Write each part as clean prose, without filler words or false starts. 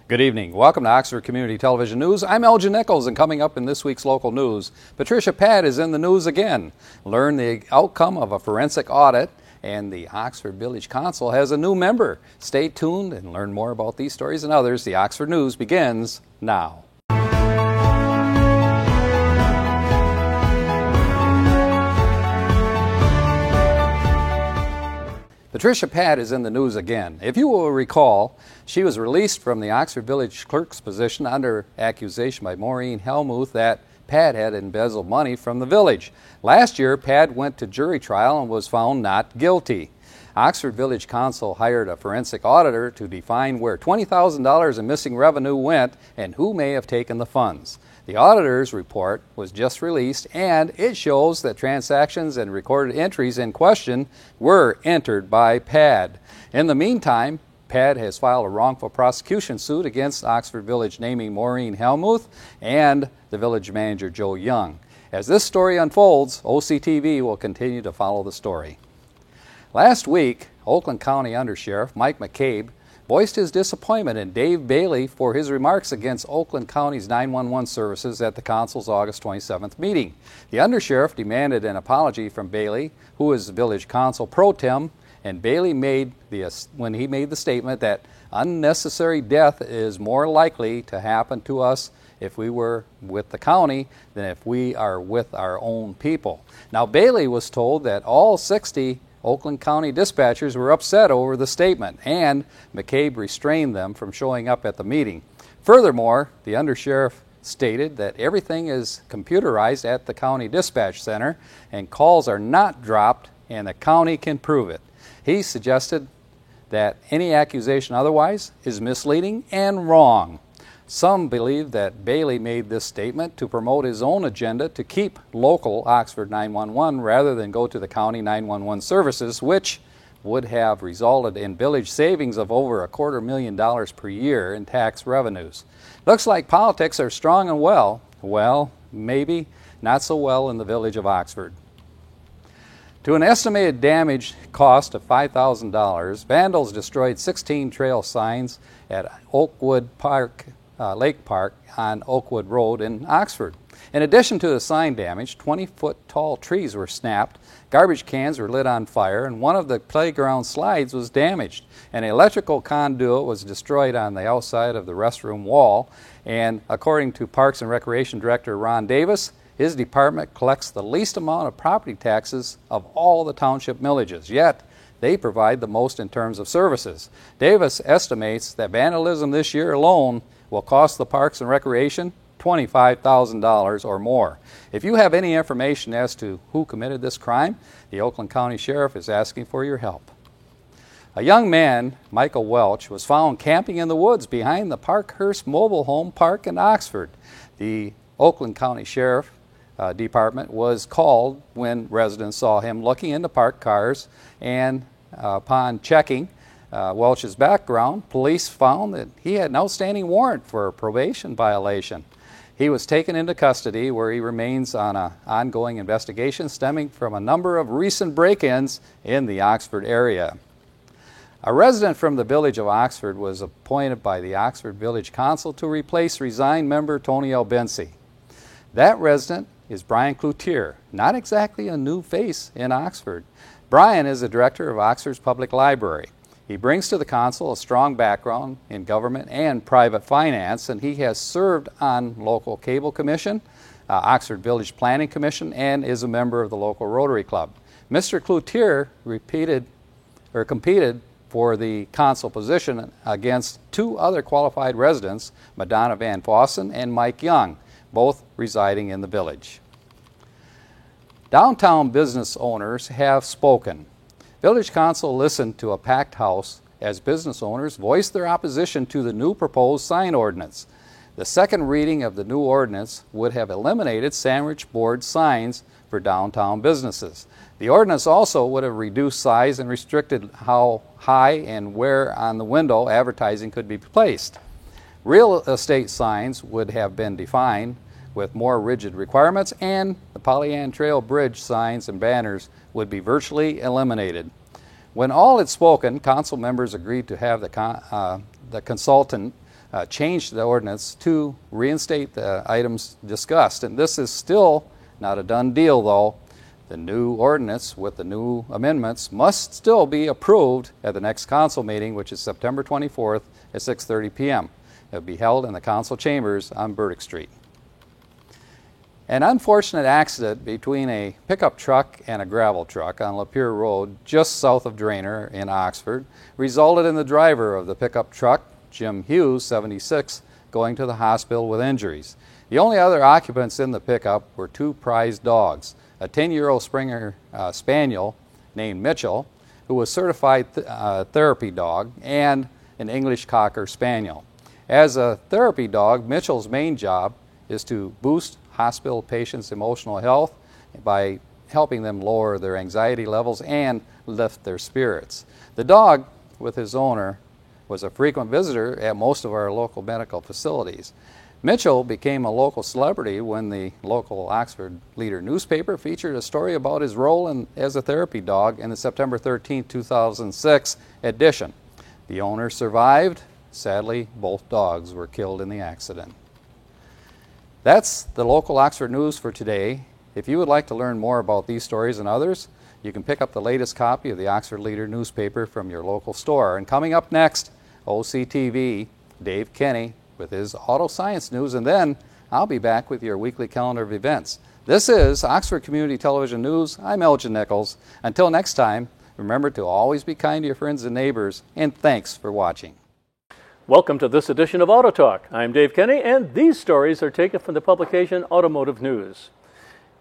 Good evening. Welcome to Oxford Community Television News. I'm Elgin Nichols, and coming up in this week's local news, Patricia Patt is in the news again. Learn the outcome of a forensic audit, and the Oxford Village Council has a new member. Stay tuned and learn more about these stories and others. The Oxford News begins now. Patricia Patt is in the news again. If you will recall, she was released from the Oxford Village Clerk's position under accusation by Maureen Helmuth that Patt had embezzled money from the village. Last year, Patt went to jury trial and was found not guilty. Oxford Village Council hired a forensic auditor to define where $20,000 in missing revenue went and who may have taken the funds. The auditor's report was just released, and it shows that transactions and recorded entries in question were entered by Patt. In the meantime, Patt has filed a wrongful prosecution suit against Oxford Village, naming Maureen Helmuth and the village manager Joe Young. As this story unfolds, OCTV will continue to follow the story. Last week, Oakland County Undersheriff Mike McCabe voiced his disappointment in Dave Bailey for his remarks against Oakland County's 911 services at the Council's August 27th meeting. The Undersheriff demanded an apology from Bailey, who is Village Council Pro Tem, and Bailey when he made the statement that unnecessary death is more likely to happen to us if we were with the county than if we are with our own people. Now, Bailey was told that all 60 Oakland County dispatchers were upset over the statement, and McCabe restrained them from showing up at the meeting. Furthermore, the Undersheriff stated that everything is computerized at the county dispatch center and calls are not dropped and the county can prove it. He suggested that any accusation otherwise is misleading and wrong. Some believe that Bailey made this statement to promote his own agenda to keep local Oxford 911 rather than go to the county 911 services, which would have resulted in village savings of over $250,000 per year in tax revenues. Looks like politics are strong and well. Well, maybe not so well in the village of Oxford. To an estimated damage cost of $5,000, vandals destroyed 16 trail signs at Oakwood Lake Park on Oakwood Road in Oxford. In addition to the sign damage, 20-foot-tall trees were snapped, garbage cans were lit on fire, and one of the playground slides was damaged. An electrical conduit was destroyed on the outside of the restroom wall, and according to Parks and Recreation Director Ron Davis, his department collects the least amount of property taxes of all the township millages, yet they provide the most in terms of services. Davis estimates that vandalism this year alone will cost the Parks and Recreation $25,000 or more. If you have any information as to who committed this crime, the Oakland County Sheriff is asking for your help. A young man, Michael Welch, was found camping in the woods behind the Parkhurst Mobile Home Park in Oxford. The Oakland County Sheriff Department was called when residents saw him looking into parked cars, and upon checking Welch's background, police found that he had an outstanding warrant for a probation violation. He was taken into custody, where he remains on an ongoing investigation stemming from a number of recent break-ins in the Oxford area. A resident from the village of Oxford was appointed by the Oxford Village Council to replace resigned member Tony Albensi. That resident is Brian Cloutier, not exactly a new face in Oxford. Brian is the director of Oxford's Public Library. He brings to the council a strong background in government and private finance, and he has served on local cable commission, Oxford Village Planning Commission, and is a member of the local Rotary Club. Mr. Cloutier competed for the council position against two other qualified residents, Madonna Van Fossen and Mike Young, both residing in the village. Downtown business owners have spoken. Village Council listened to a packed house as business owners voiced their opposition to the new proposed sign ordinance. The second reading of the new ordinance would have eliminated sandwich board signs for downtown businesses. The ordinance also would have reduced size and restricted how high and where on the window advertising could be placed. Real estate signs would have been defined with more rigid requirements, and the Pollyant Trail Bridge signs and banners would be virtually eliminated. When all had spoken, council members agreed to have the consultant changed the ordinance to reinstate the items discussed. And this is still not a done deal, though. The new ordinance with the new amendments must still be approved at the next council meeting, which is September 24th at 6:30 p.m. It will be held in the council chambers on Burdick Street. An unfortunate accident between a pickup truck and a gravel truck on Lapeer Road, just south of Drainer in Oxford, resulted in the driver of the pickup truck, Jim Hughes, 76, going to the hospital with injuries. The only other occupants in the pickup were two prized dogs, a 10-year-old Springer Spaniel named Mitchell, who was certified therapy dog, and an English Cocker Spaniel. As a therapy dog, Mitchell's main job is to boost hospital patients' emotional health by helping them lower their anxiety levels and lift their spirits. The dog, with his owner, was a frequent visitor at most of our local medical facilities. Mitchell became a local celebrity when the local Oxford Leader newspaper featured a story about his role as a therapy dog in the September 13, 2006 edition. The owner survived. Sadly, both dogs were killed in the accident. That's the local Oxford news for today. If you would like to learn more about these stories and others, you can pick up the latest copy of the Oxford Leader newspaper from your local store. And coming up next, OCTV, Dave Kenny with his Auto Science News, and then I'll be back with your weekly calendar of events. This is Oxford Community Television News. I'm Elgin Nichols. Until next time, remember to always be kind to your friends and neighbors, and thanks for watching. Welcome to this edition of Auto Talk. I'm Dave Kenny, and these stories are taken from the publication Automotive News.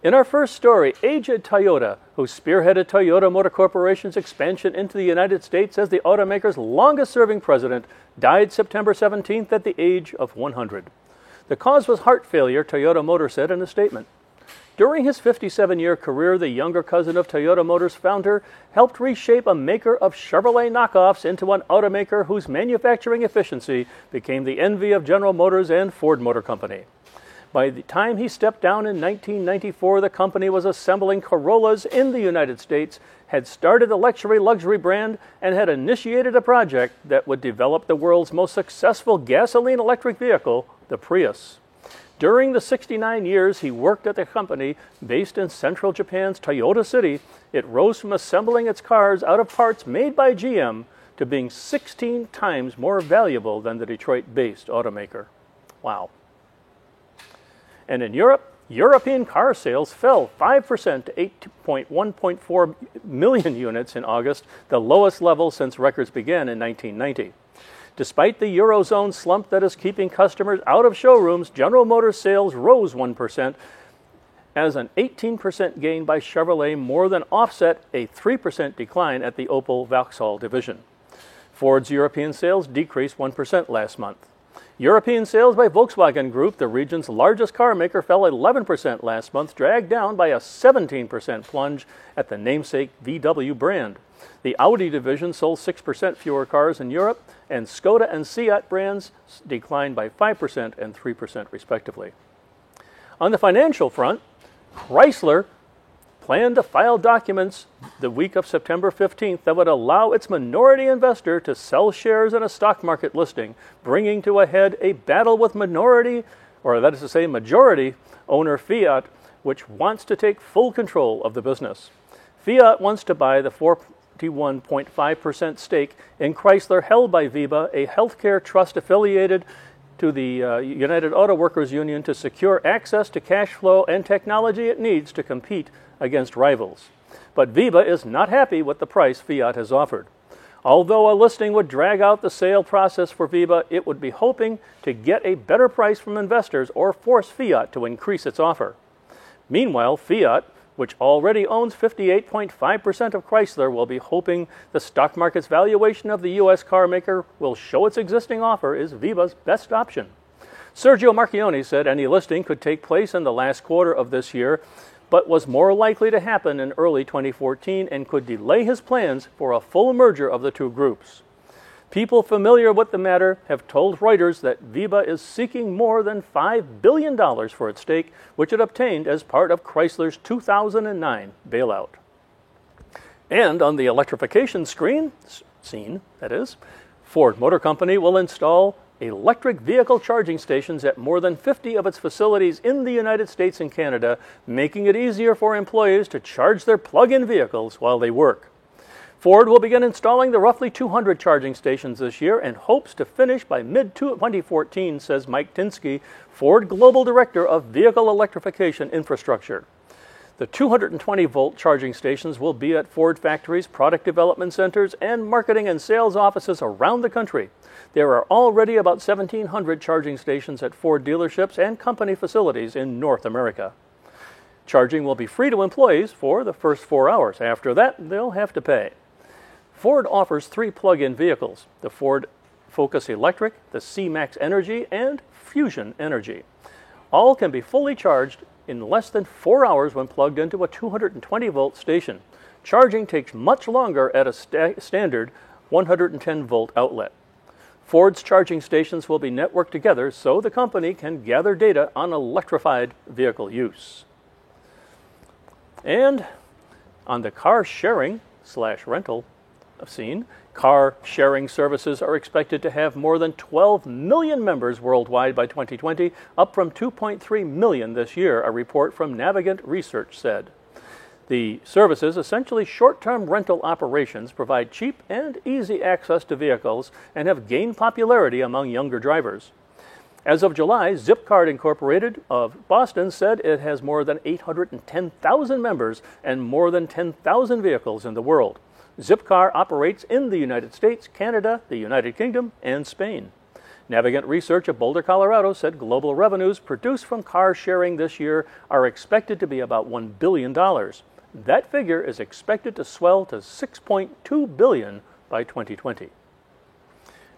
In our first story, aged Toyota, who spearheaded Toyota Motor Corporation's expansion into the United States as the automaker's longest-serving president, died September 17th at the age of 100. The cause was heart failure, Toyota Motor said in a statement. During his 57-year career, the younger cousin of Toyota Motors' founder helped reshape a maker of Chevrolet knockoffs into an automaker whose manufacturing efficiency became the envy of General Motors and Ford Motor Company. By the time he stepped down in 1994, the company was assembling Corollas in the United States, had started a luxury brand, and had initiated a project that would develop the world's most successful gasoline-electric vehicle, the Prius. During the 69 years he worked at the company, based in central Japan's Toyota City, it rose from assembling its cars out of parts made by GM to being 16 times more valuable than the Detroit-based automaker. Wow. And in Europe, European car sales fell 5% to 1.4 million units in August, the lowest level since records began in 1990. Despite the Eurozone slump that is keeping customers out of showrooms, General Motors sales rose 1% as an 18% gain by Chevrolet more than offset a 3% decline at the Opel Vauxhall division. Ford's European sales decreased 1% last month. European sales by Volkswagen Group, the region's largest car maker, fell 11% last month, dragged down by a 17% plunge at the namesake VW brand. The Audi division sold 6% fewer cars in Europe, and Skoda and Seat brands declined by 5% and 3% respectively. On the financial front, Chrysler planned to file documents the week of September 15th that would allow its minority investor to sell shares in a stock market listing, bringing to a head a battle with majority owner Fiat, which wants to take full control of the business. Fiat wants to buy the 41.5% stake in Chrysler held by VEBA, a healthcare trust affiliated to the United Auto Workers Union, to secure access to cash flow and technology it needs to compete against rivals. But VEBA is not happy with the price Fiat has offered. Although a listing would drag out the sale process for VEBA, it would be hoping to get a better price from investors or force Fiat to increase its offer. Meanwhile, Fiat, which already owns 58.5% of Chrysler, will be hoping the stock market's valuation of the U.S. car maker will show its existing offer is VEBA's best option. Sergio Marchionne said any listing could take place in the last quarter of this year, but was more likely to happen in early 2014 and could delay his plans for a full merger of the two groups. People familiar with the matter have told Reuters that VEBA is seeking more than $5 billion for its stake, which it obtained as part of Chrysler's 2009 bailout. And on the electrification scene, Ford Motor Company will install electric vehicle charging stations at more than 50 of its facilities in the United States and Canada, making it easier for employees to charge their plug-in vehicles while they work. Ford will begin installing the roughly 200 charging stations this year and hopes to finish by mid-2014, says Mike Tinsky, Ford Global Director of Vehicle Electrification Infrastructure. The 220-volt charging stations will be at Ford factories, product development centers, and marketing and sales offices around the country. There are already about 1,700 charging stations at Ford dealerships and company facilities in North America. Charging will be free to employees for the first 4 hours. After that, they'll have to pay. Ford offers 3 plug-in vehicles: the Ford Focus Electric, the C-Max Energy, and Fusion Energy. All can be fully charged in less than 4 hours when plugged into a 220-volt station. Charging takes much longer at a standard 110-volt outlet. Ford's charging stations will be networked together so the company can gather data on electrified vehicle use. And on the car sharing/rental scene, car sharing services are expected to have more than 12 million members worldwide by 2020, up from 2.3 million this year, a report from Navigant Research said. The services, essentially short-term rental operations, provide cheap and easy access to vehicles and have gained popularity among younger drivers. As of July, Zipcard Incorporated of Boston said it has more than 810,000 members and more than 10,000 vehicles in the world. Zipcar operates in the United States, Canada, the United Kingdom, and Spain. Navigant Research of Boulder, Colorado said global revenues produced from car sharing this year are expected to be about $1 billion. That figure is expected to swell to $6.2 billion by 2020.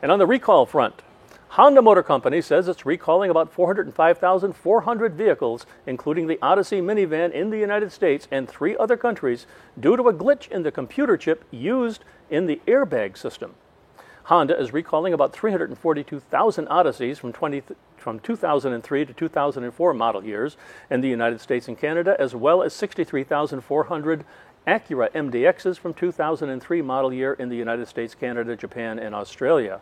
And on the recall front, Honda Motor Company says it's recalling about 405,400 vehicles, including the Odyssey minivan in the United States and 3 other countries, due to a glitch in the computer chip used in the airbag system. Honda is recalling about 342,000 Odysseys from 2003 to 2004 model years in the United States and Canada, as well as 63,400 Acura MDXs from 2003 model year in the United States, Canada, Japan, and Australia.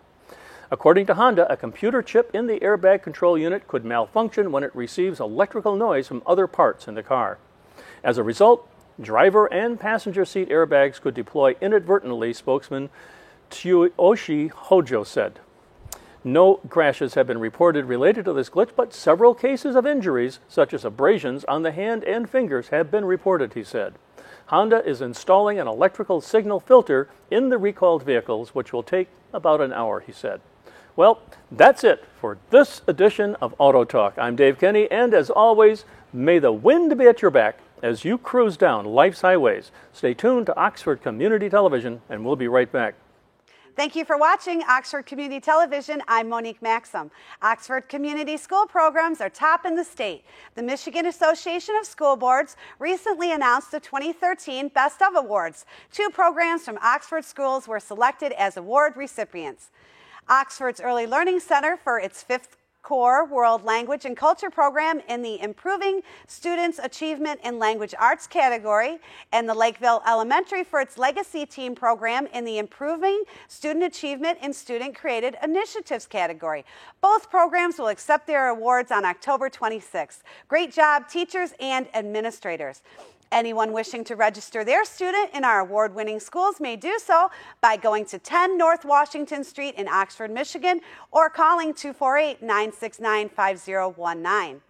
According to Honda, a computer chip in the airbag control unit could malfunction when it receives electrical noise from other parts in the car. As a result, driver and passenger seat airbags could deploy inadvertently, spokesman Tsuyoshi Hojo said. No crashes have been reported related to this glitch, but several cases of injuries, such as abrasions on the hand and fingers, have been reported, he said. Honda is installing an electrical signal filter in the recalled vehicles, which will take about an hour, he said. Well, that's it for this edition of Auto Talk. I'm Dave Kenny, and as always, may the wind be at your back as you cruise down life's highways. Stay tuned to Oxford Community Television, and we'll be right back. Thank you for watching Oxford Community Television. I'm Monique Maxim. Oxford Community School programs are top in the state. The Michigan Association of School Boards recently announced the 2013 Best of Awards. 2 programs from Oxford schools were selected as award recipients. Oxford's Early Learning Center for its 5th Core World Language and Culture program in the Improving Students' Achievement in Language Arts category, and the Lakeville Elementary for its Legacy Team program in the Improving Student Achievement in Student-Created Initiatives category. Both programs will accept their awards on October 26th. Great job, teachers and administrators. Anyone wishing to register their student in our award-winning schools may do so by going to 10 North Washington Street in Oxford, Michigan, or calling 248-969-5019.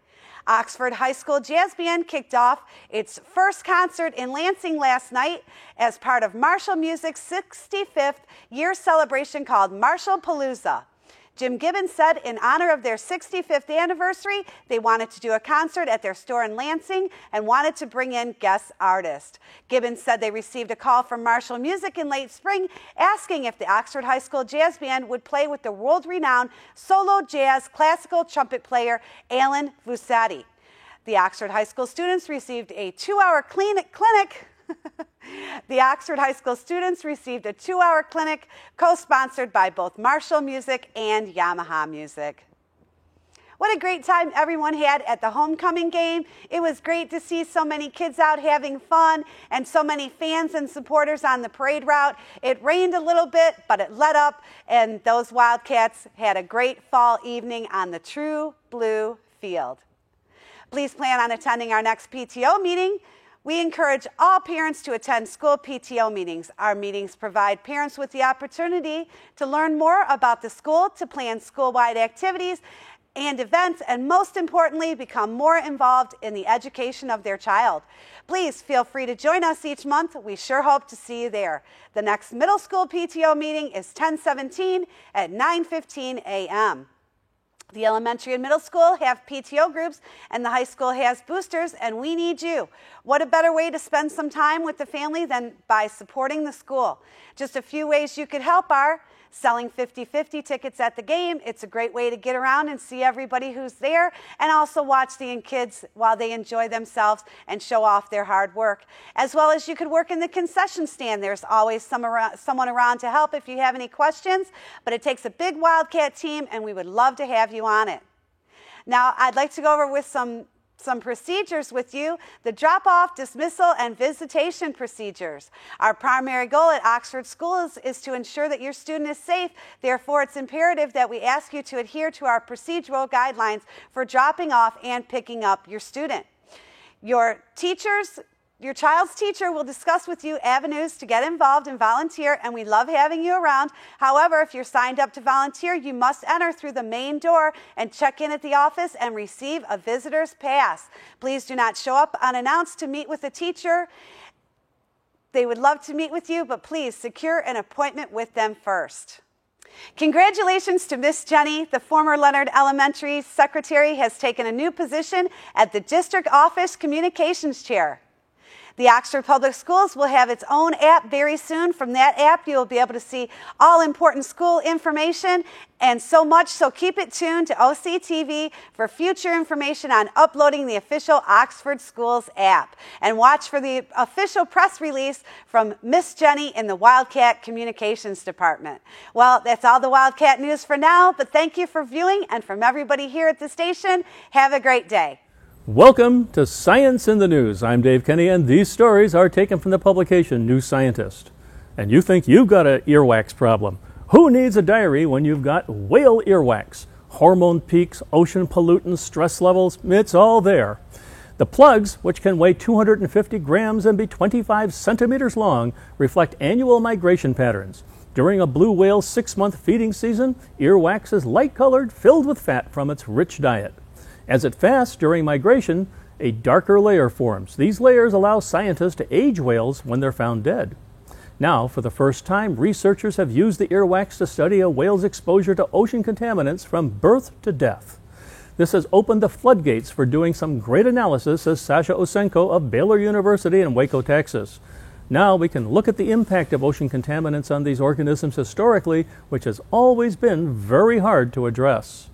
Oxford High School Jazz Band kicked off its first concert in Lansing last night as part of Marshall Music's 65th year celebration called Marshallpalooza. Jim Gibbons said in honor of their 65th anniversary, they wanted to do a concert at their store in Lansing and wanted to bring in guest artists. Gibbons said they received a call from Marshall Music in late spring asking if the Oxford High School Jazz Band would play with the world-renowned solo jazz classical trumpet player Alan Vusati. The Oxford High School students received a 2-hour clinic. The Oxford High School students received a 2-hour clinic co-sponsored by both Marshall Music and Yamaha Music. What a great time everyone had at the homecoming game. It was great to see so many kids out having fun and so many fans and supporters on the parade route. It rained a little bit, but it let up, and those Wildcats had a great fall evening on the true blue field. Please plan on attending our next PTO meeting. We encourage all parents to attend school PTO meetings. Our meetings provide parents with the opportunity to learn more about the school, to plan school-wide activities and events, and most importantly, become more involved in the education of their child. Please feel free to join us each month. We sure hope to see you there. The next middle school PTO meeting is 10/17 at 9:15 a.m. The elementary and middle school have PTO groups, and the high school has boosters, and we need you. What a better way to spend some time with the family than by supporting the school. Just a few ways you could help are selling 50/50 tickets at the game. It's a great way to get around and see everybody who's there, and also watch the kids while they enjoy themselves and show off their hard work. As well as you could work in the concession stand. There's always someone around to help if you have any questions, but it takes a big Wildcat team, and we would love to have you on it. Now, I'd like to go over with some procedures with you, the drop-off, dismissal, and visitation procedures. Our primary goal at Oxford Schools is to ensure that your student is safe. Therefore, it's imperative that we ask you to adhere to our procedural guidelines for dropping off and picking up your student. Your child's teacher will discuss with you avenues to get involved and volunteer, and we love having you around. However, if you're signed up to volunteer, you must enter through the main door and check in at the office and receive a visitor's pass. Please do not show up unannounced to meet with a teacher. They would love to meet with you, but please secure an appointment with them first. Congratulations to Miss Jenny. The former Leonard Elementary secretary has taken a new position at the district office communications chair. The Oxford Public Schools will have its own app very soon. From that app, you'll be able to see all important school information and so much. So keep it tuned to OCTV for future information on uploading the official Oxford Schools app. And watch for the official press release from Miss Jenny in the Wildcat Communications Department. Well, that's all the Wildcat news for now, but thank you for viewing, and from everybody here at the station, have a great day. Welcome to Science in the News. I'm Dave Kenny, and these stories are taken from the publication New Scientist. And you think you've got an earwax problem. Who needs a diary when you've got whale earwax? Hormone peaks, ocean pollutants, stress levels, it's all there. The plugs, which can weigh 250 grams and be 25 centimeters long, reflect annual migration patterns. During a blue whale's 6-month feeding season, earwax is light-colored, filled with fat from its rich diet. As it fasts during migration, a darker layer forms. These layers allow scientists to age whales when they're found dead. Now, for the first time, researchers have used the earwax to study a whale's exposure to ocean contaminants from birth to death. This has opened the floodgates for doing some great analysis, says Sasha Usenko of Baylor University in Waco, Texas. Now we can look at the impact of ocean contaminants on these organisms historically, which has always been very hard to address.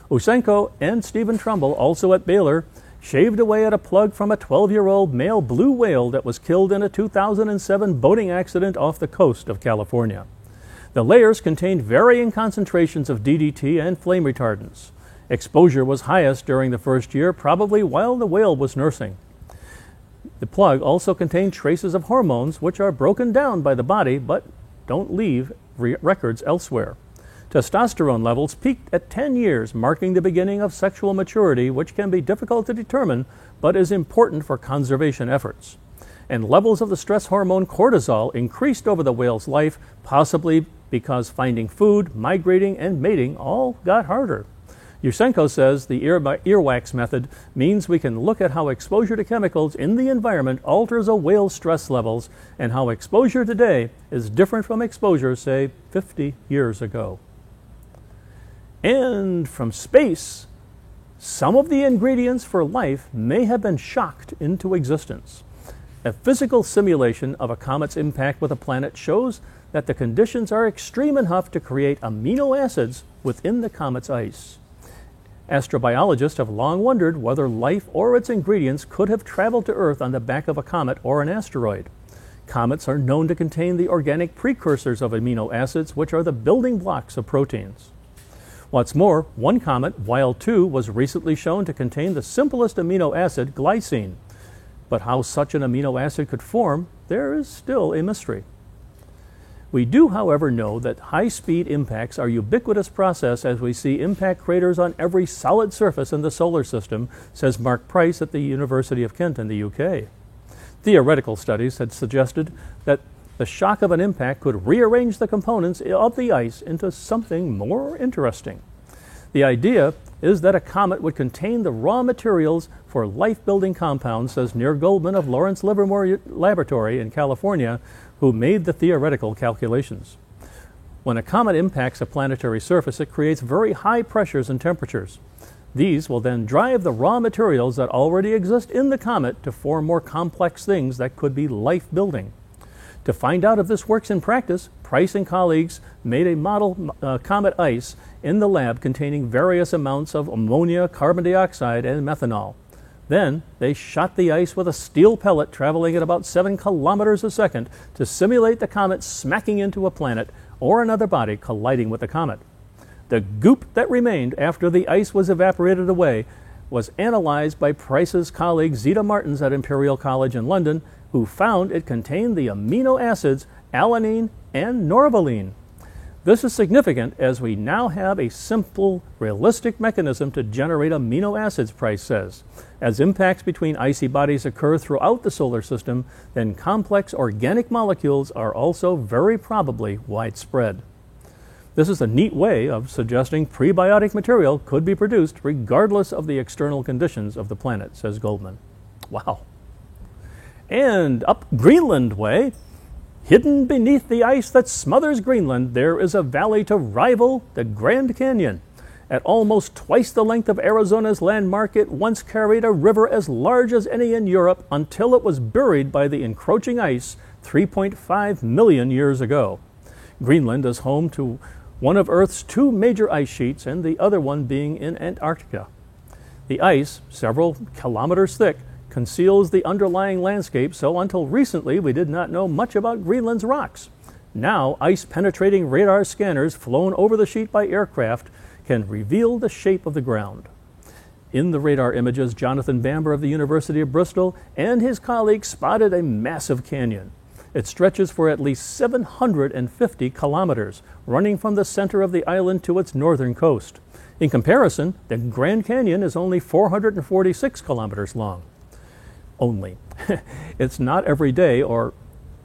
Usenko and Stephen Trumbull, also at Baylor, shaved away at a plug from a 12-year-old male blue whale that was killed in a 2007 boating accident off the coast of California. The layers contained varying concentrations of DDT and flame retardants. Exposure was highest during the first year, probably while the whale was nursing. The plug also contained traces of hormones, which are broken down by the body but don't leave records elsewhere. Testosterone levels peaked at 10 years, marking the beginning of sexual maturity, which can be difficult to determine but is important for conservation efforts. And levels of the stress hormone cortisol increased over the whale's life, possibly because finding food, migrating, and mating all got harder. Usenko says the earwax method means we can look at how exposure to chemicals in the environment alters a whale's stress levels and how exposure today is different from exposure, say, 50 years ago. And from space, some of the ingredients for life may have been shocked into existence. A physical simulation of a comet's impact with a planet shows that the conditions are extreme enough to create amino acids within the comet's ice. Astrobiologists have long wondered whether life or its ingredients could have traveled to Earth on the back of a comet or an asteroid. Comets are known to contain the organic precursors of amino acids, which are the building blocks of proteins. What's more, one comet, Weil 2, was recently shown to contain the simplest amino acid, glycine. But how such an amino acid could form, there is still a mystery. We do, however, know that high-speed impacts are a ubiquitous process as we see impact craters on every solid surface in the solar system, says Mark Price at the University of Kent in the UK. Theoretical studies had suggested that the shock of an impact could rearrange the components of the ice into something more interesting. The idea is that a comet would contain the raw materials for life-building compounds, says Neil Goldman of Lawrence Livermore Laboratory in California, who made the theoretical calculations. When a comet impacts a planetary surface, it creates very high pressures and temperatures. These will then drive the raw materials that already exist in the comet to form more complex things that could be life-building. To find out if this works in practice, Price and colleagues made a model comet ice in the lab containing various amounts of ammonia, carbon dioxide, and methanol. Then they shot the ice with a steel pellet traveling at about 7 kilometers a second to simulate the comet smacking into a planet or another body colliding with the comet. The goop that remained after the ice was evaporated away was analyzed by Price's colleague Zita Martins at Imperial College in London, who found it contained the amino acids alanine and norvaline. This is significant as we now have a simple, realistic mechanism to generate amino acids, Price says. As impacts between icy bodies occur throughout the solar system, then complex organic molecules are also very probably widespread. This is a neat way of suggesting prebiotic material could be produced regardless of the external conditions of the planet, says Goldman. Wow. And up Greenland way, hidden beneath the ice that smothers Greenland, there is a valley to rival the Grand Canyon. At almost twice the length of Arizona's landmark, it once carried a river as large as any in Europe until it was buried by the encroaching ice 3.5 million years ago. Greenland is home to one of Earth's 2 major ice sheets, and the other one being in Antarctica. The ice, several kilometers thick, conceals the underlying landscape, so until recently we did not know much about Greenland's rocks. Now, ice-penetrating radar scanners flown over the sheet by aircraft can reveal the shape of the ground. In the radar images, Jonathan Bamber of the University of Bristol and his colleagues spotted a massive canyon. It stretches for at least 750 kilometers, running from the center of the island to its northern coast. In comparison, the Grand Canyon is only 446 kilometers long. Only. It's not every day or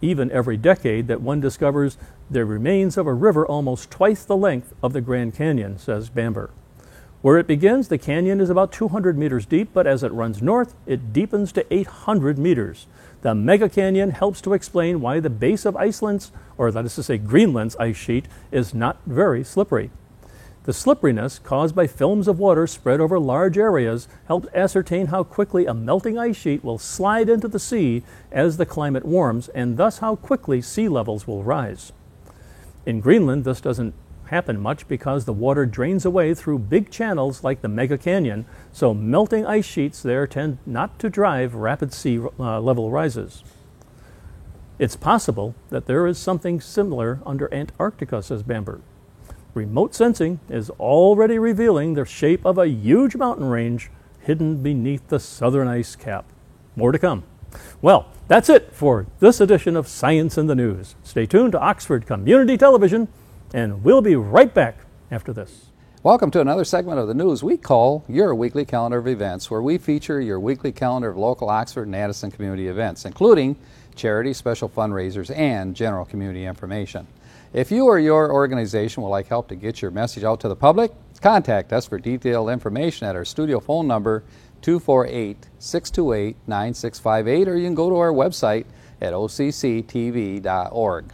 even every decade that one discovers the remains of a river almost twice the length of the Grand Canyon, says Bamber. Where it begins, the canyon is about 200 meters deep, but as it runs north, it deepens to 800 meters. The Mega Canyon helps to explain why the base of Iceland's, or that is to say Greenland's ice sheet, is not very slippery. The slipperiness caused by films of water spread over large areas helps ascertain how quickly a melting ice sheet will slide into the sea as the climate warms, and thus how quickly sea levels will rise. In Greenland, this doesn't happen much because the water drains away through big channels like the Mega Canyon, so melting ice sheets there tend not to drive rapid sea level rises. It's possible that there is something similar under Antarctica, says Bamber. Remote sensing is already revealing the shape of a huge mountain range hidden beneath the southern ice cap. More to come. Well, that's it for this edition of Science in the News. Stay tuned to Oxford Community Television, and we'll be right back after this. Welcome to another segment of the news we call Your Weekly Calendar of Events, where we feature your weekly calendar of local Oxford and Addison community events, including charity, special fundraisers, and general community information. If you or your organization would like help to get your message out to the public, contact us for detailed information at our studio phone number 248-628-9658, or you can go to our website at occtv.org.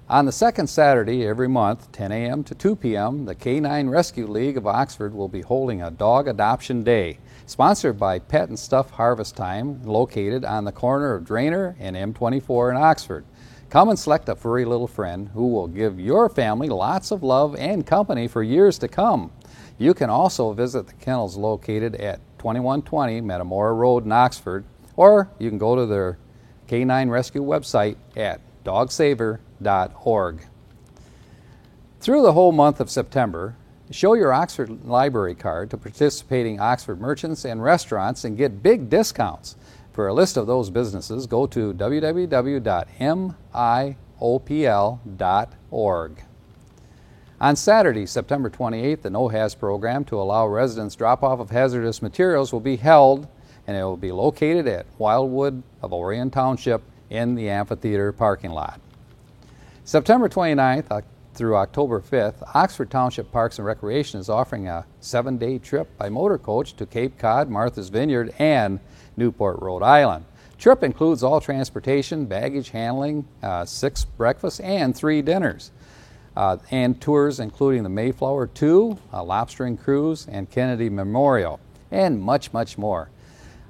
On the second Saturday every month, 10 a.m. to 2 p.m., the K9 Rescue League of Oxford will be holding a Dog Adoption Day, sponsored by Pet and Stuff Harvest Time, located on the corner of Drainer and M24 in Oxford. Come and select a furry little friend who will give your family lots of love and company for years to come. You can also visit the kennels located at 2120 Metamora Road in Oxford, or you can go to their K9 Rescue website at dogsaver.org. Through the whole month of September, Show your Oxford Library card to participating Oxford merchants and restaurants and get big discounts. For a list of those businesses, go to www.miopl.org. On Saturday, September 28th, the No-Haz program to allow residents drop-off of hazardous materials will be held, and it will be located at Wildwood of Orion Township in the amphitheater parking lot. September 29th through October 5th, Oxford Township Parks and Recreation is offering a 7-day trip by motor coach to Cape Cod, Martha's Vineyard, and Newport, Rhode Island. Trip includes all transportation, baggage handling, 6 breakfasts, and 3 dinners. And tours including the Mayflower 2, a lobstering cruise, and Kennedy Memorial, and much, much more.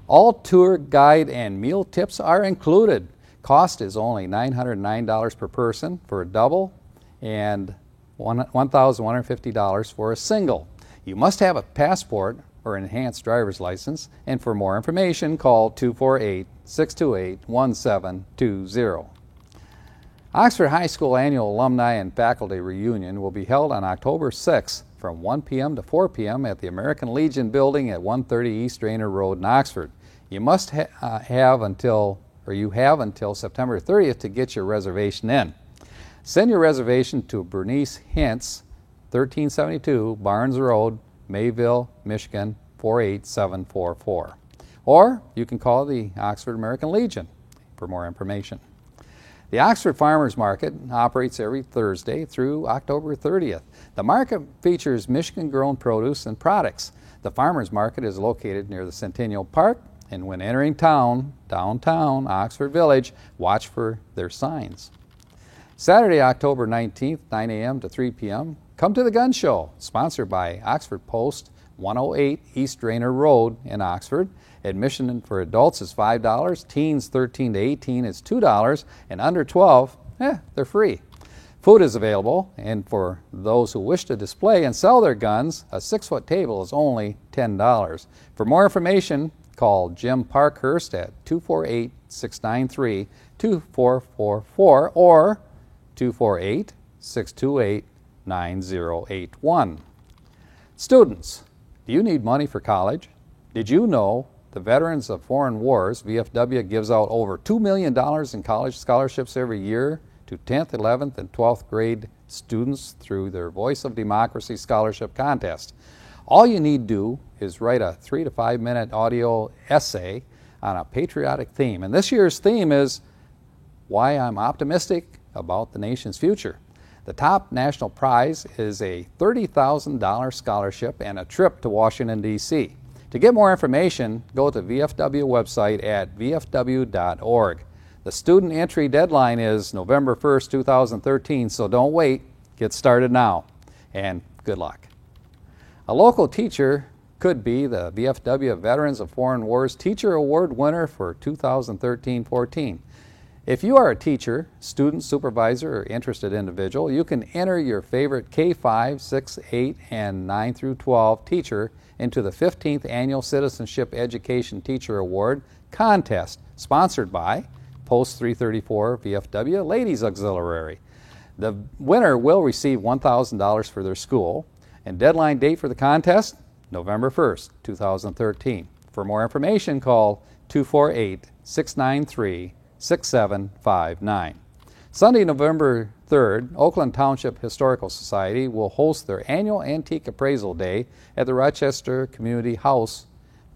All tour guide and meal tips are included. Cost is only $909 per person for a double and $1,150 for a single. You must have a passport or enhanced driver's license, and for more information, call 248-628-1720. Oxford High School Annual Alumni and Faculty Reunion will be held on October 6th from 1 p.m. to 4 p.m. at the American Legion Building at 130 East Rainer Road in Oxford. You must have until September 30th to get your reservation in. Send your reservation to Bernice Hintz, 1372 Barnes Road, Mayville, Michigan 48744. Or you can call the Oxford American Legion for more information. The Oxford Farmers Market operates every Thursday through October 30th. The market features Michigan-grown produce and products. The Farmers Market is located near the Centennial Park, and when entering downtown Oxford Village, watch for their signs. Saturday, October 19th, 9 a.m. to 3 p.m., come to the Gun Show, sponsored by Oxford Post, 108 East Rainer Road in Oxford. Admission for adults is $5, teens 13 to 18 is $2, and under 12, they're free. Food is available, and for those who wish to display and sell their guns, a 6-foot table is only $10. For more information, call Jim Parkhurst at 248-693-2444 or 248-628-9081. Students, do you need money for college? Did you know the Veterans of Foreign Wars, VFW, gives out over $2 million in college scholarships every year to 10th, 11th, and 12th grade students through their Voice of Democracy Scholarship Contest. All you need to do is write a 3 to 5 minute audio essay on a patriotic theme. And this year's theme is why I'm optimistic about the nation's future. The top national prize is a $30,000 scholarship and a trip to Washington, D.C. To get more information, go to VFW website at vfw.org. The student entry deadline is November 1st, 2013, so don't wait. Get started now. And good luck. A local teacher could be the VFW Veterans of Foreign Wars Teacher Award winner for 2013-14. If you are a teacher, student, supervisor, or interested individual, you can enter your favorite K-5, 6, 8, and 9 through 12 teacher into the 15th Annual Citizenship Education Teacher Award contest, sponsored by Post 334 VFW Ladies Auxiliary. The winner will receive $1,000 for their school, and deadline date for the contest, November 1st, 2013. For more information, call 248-693-6759. Sunday, November 3rd, Oakland Township Historical Society will host their annual Antique Appraisal Day at the Rochester Community House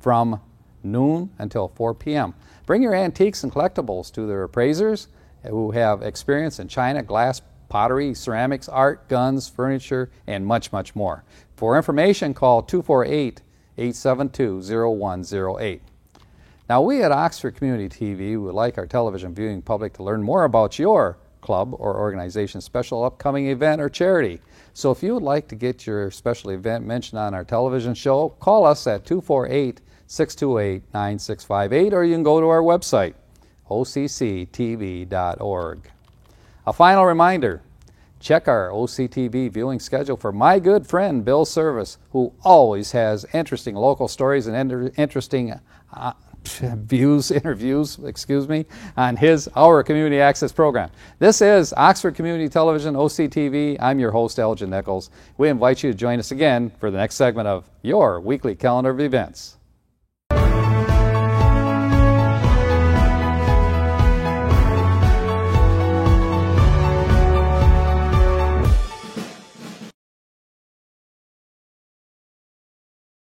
from noon until 4 p.m. Bring your antiques and collectibles to their appraisers who have experience in china, glass, pottery, ceramics, art, guns, furniture, and much, much more. For information, call 248-872-0108. Now, we at Oxford Community TV would like our television viewing public to learn more about your club or organization's special upcoming event or charity. So if you would like to get your special event mentioned on our television show, call us at 248-628-9658, or you can go to our website, occtv.org. A final reminder, check our OCTV viewing schedule for my good friend Bill Service, who always has interesting local stories and interesting interviews, on our Community Access program. This is Oxford Community Television, OCTV. I'm your host, Elgin Nichols. We invite you to join us again for the next segment of your weekly calendar of events.